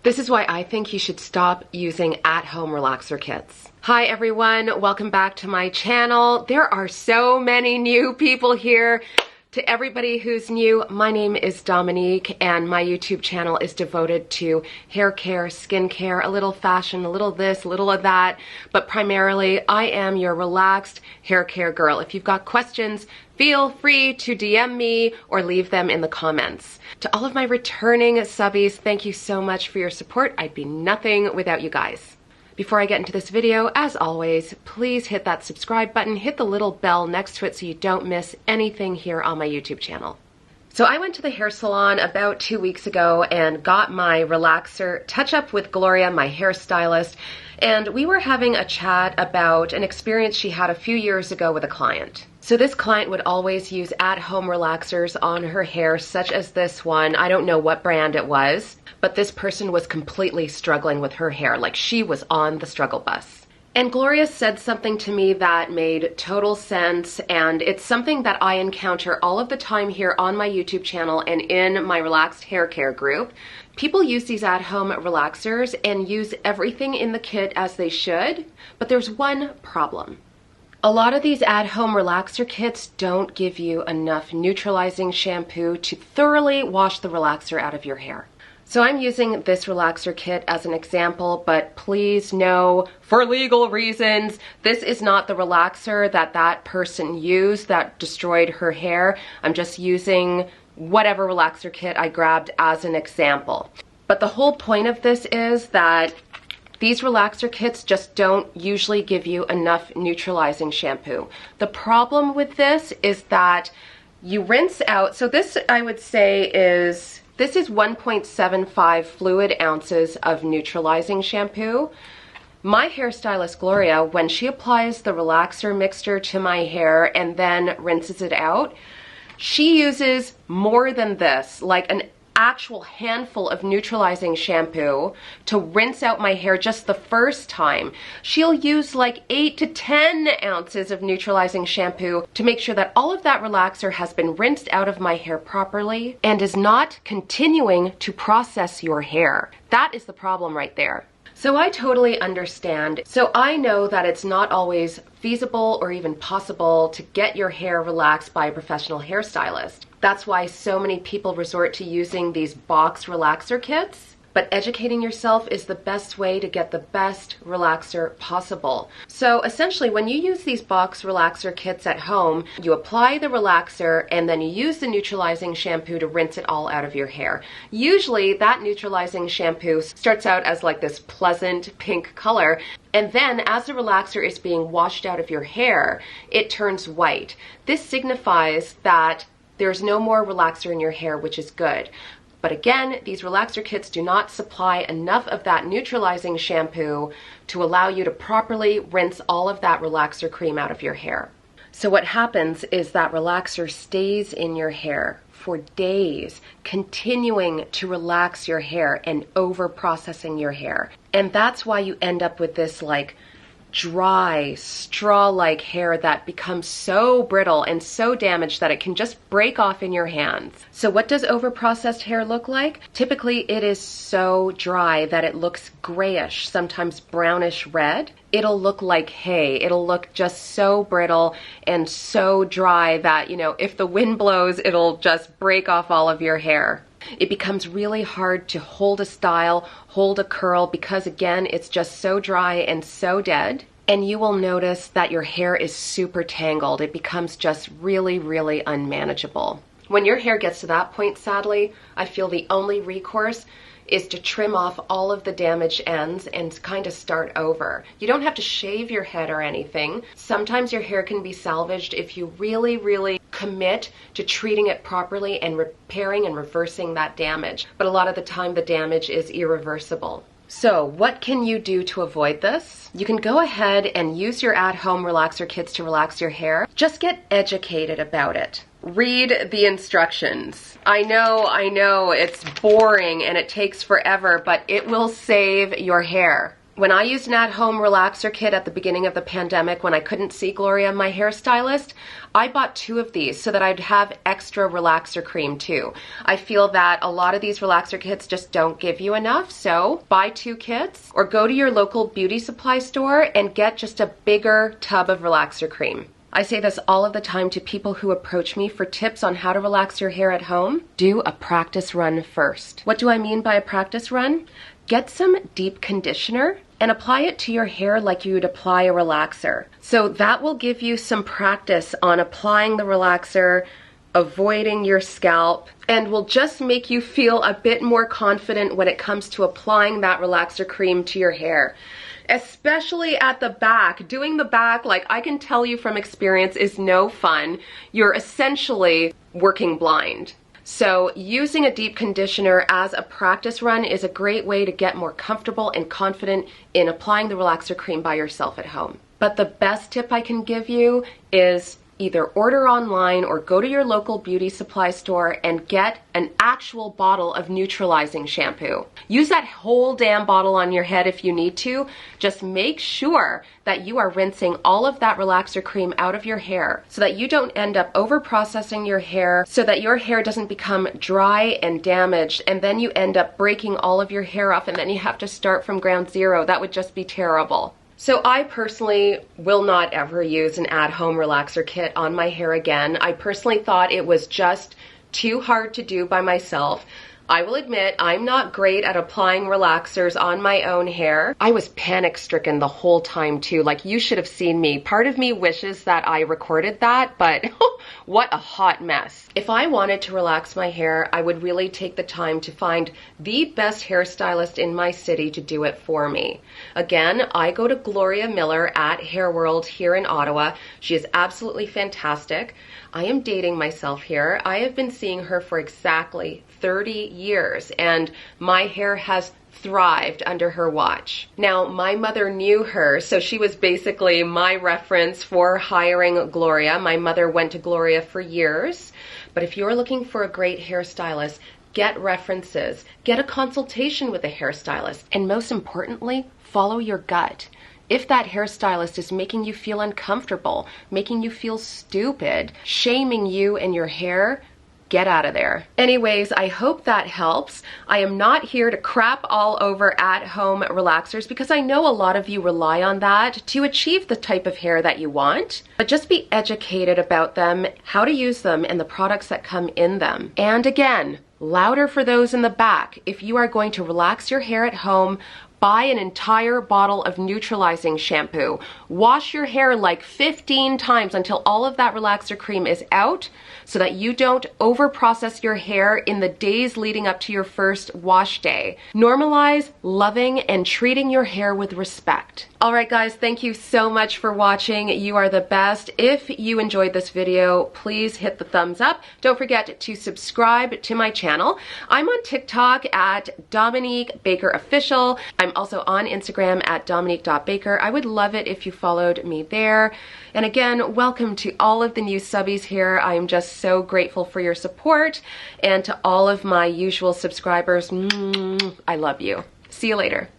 This is why I think you should stop using at-home relaxer kits. Hi everyone, welcome back to my channel. There are so many new people here. To everybody who's new, my name is Dominique and my YouTube channel is devoted to hair care, skin care, a little fashion, a little this, a little of that, but primarily I am your relaxed hair care girl. If you've got questions, feel free to DM me or leave them in the comments. To all of my returning subbies, thank you so much for your support. I'd be nothing without you guys. Before I get into this video, as always, please hit that subscribe button, hit the little bell next to it so you don't miss anything here on my YouTube channel. So I went to the hair salon about 2 weeks ago and got my relaxer touch-up with Gloria, my hairstylist, and we were having a chat about an experience she had a few years ago with a client. So this client would always use at-home relaxers on her hair, such as this one. I don't know what brand it was, but this person was completely struggling with her hair, like she was on the struggle bus. And Gloria said something to me that made total sense, and it's something that I encounter all of the time here on my YouTube channel and in my relaxed hair care group. People use these at-home relaxers and use everything in the kit as they should, but there's one problem. A lot of these at-home relaxer kits don't give you enough neutralizing shampoo to thoroughly wash the relaxer out of your hair. So I'm using this relaxer kit as an example, but please know, for legal reasons, this is not the relaxer that person used that destroyed her hair. I'm just using whatever relaxer kit I grabbed as an example. But the whole point of this is that these relaxer kits just don't usually give you enough neutralizing shampoo. The problem with this is that you rinse out, so this I would say is, this is 1.75 fluid ounces of neutralizing shampoo. My hairstylist Gloria, when she applies the relaxer mixture to my hair and then rinses it out, she uses more than this, like an actual handful of neutralizing shampoo to rinse out my hair just the first time. She'll use like 8 to 10 ounces of neutralizing shampoo to make sure that all of that relaxer has been rinsed out of my hair properly and is not continuing to process your hair. That is the problem right there. So I totally understand. So I know that it's not always feasible or even possible to get your hair relaxed by a professional hairstylist. That's why so many people resort to using these box relaxer kits. But educating yourself is the best way to get the best relaxer possible. So essentially, when you use these box relaxer kits at home, you apply the relaxer and then you use the neutralizing shampoo to rinse it all out of your hair. Usually that neutralizing shampoo starts out as like this pleasant pink color, and then as the relaxer is being washed out of your hair, it turns white. This signifies that there's no more relaxer in your hair, which is good. But again, these relaxer kits do not supply enough of that neutralizing shampoo to allow you to properly rinse all of that relaxer cream out of your hair. So what happens is that relaxer stays in your hair for days, continuing to relax your hair and over-processing your hair. And that's why you end up with this like dry, straw-like hair that becomes so brittle and so damaged that it can just break off in your hands. So what does overprocessed hair look like? Typically it is so dry that it looks grayish, sometimes brownish red. It'll look like hay. It'll look just so brittle and so dry that, you know, if the wind blows, it'll just break off all of your hair. It becomes really hard to hold a style, hold a curl, because again, it's just so dry and so dead. And you will notice that your hair is super tangled. It becomes just really, really unmanageable. When your hair gets to that point, sadly, I feel the only recourse is to trim off all of the damaged ends and kind of start over. You don't have to shave your head or anything. Sometimes your hair can be salvaged if you really, really commit to treating it properly and repairing and reversing that damage. But a lot of the time the damage is irreversible. So what can you do to avoid this? You can go ahead and use your at-home relaxer kits to relax your hair. Just get educated about it. Read the instructions. I know, it's boring and it takes forever, but it will save your hair. When I used an at-home relaxer kit at the beginning of the pandemic when I couldn't see Gloria, my hairstylist, I bought 2 of these so that I'd have extra relaxer cream too. I feel that a lot of these relaxer kits just don't give you enough, so buy 2 kits or go to your local beauty supply store and get just a bigger tub of relaxer cream. I say this all of the time to people who approach me for tips on how to relax your hair at home. Do a practice run first. What do I mean by a practice run? Get some deep conditioner and apply it to your hair like you would apply a relaxer. So that will give you some practice on applying the relaxer, avoiding your scalp, and will just make you feel a bit more confident when it comes to applying that relaxer cream to your hair. Especially at the back. Doing the back, like I can tell you from experience, is no fun. You're essentially working blind. So using a deep conditioner as a practice run is a great way to get more comfortable and confident in applying the relaxer cream by yourself at home. But the best tip I can give you is either order online or go to your local beauty supply store and get an actual bottle of neutralizing shampoo. Use that whole damn bottle on your head if you need to. Just make sure that you are rinsing all of that relaxer cream out of your hair so that you don't end up over processing your hair, so that your hair doesn't become dry and damaged and then you end up breaking all of your hair off and then you have to start from ground zero. That would just be terrible. So I personally will not ever use an at-home relaxer kit on my hair again. I personally thought it was just too hard to do by myself. I will admit I'm not great at applying relaxers on my own hair. I was panic-stricken the whole time too. Like, you should have seen me. Part of me wishes that I recorded that, but what a hot mess. If I wanted to relax my hair, I would really take the time to find the best hairstylist in my city to do it for me. Again, I go to Gloria Miller at Hair World here in Ottawa. She is absolutely fantastic. I am dating myself here. I have been seeing her for exactly 30 years and my hair has thrived under her watch. Now, my mother knew her, so she was basically my reference for hiring Gloria. My mother went to Gloria for years, but if you're looking for a great hairstylist, get references, get a consultation with a hairstylist, and most importantly, follow your gut. If that hairstylist is making you feel uncomfortable, making you feel stupid, shaming you and your hair, get out of there. Anyways, I hope that helps. I am not here to crap all over at-home relaxers because I know a lot of you rely on that to achieve the type of hair that you want, but just be educated about them, how to use them, and the products that come in them. And again, louder for those in the back. If you are going to relax your hair at home, buy an entire bottle of neutralizing shampoo. Wash your hair like 15 times until all of that relaxer cream is out so that you don't over-process your hair in the days leading up to your first wash day. Normalize loving and treating your hair with respect. All right, guys, thank you so much for watching. You are the best. If you enjoyed this video, please hit the thumbs up. Don't forget to subscribe to my channel. I'm on TikTok at Dominique Baker Official. I'm also on Instagram at dominique.baker. I would love it if you followed me there. And again, welcome to all of the new subbies here. I am just so grateful for your support. And to all of my usual subscribers, I love you. See you later.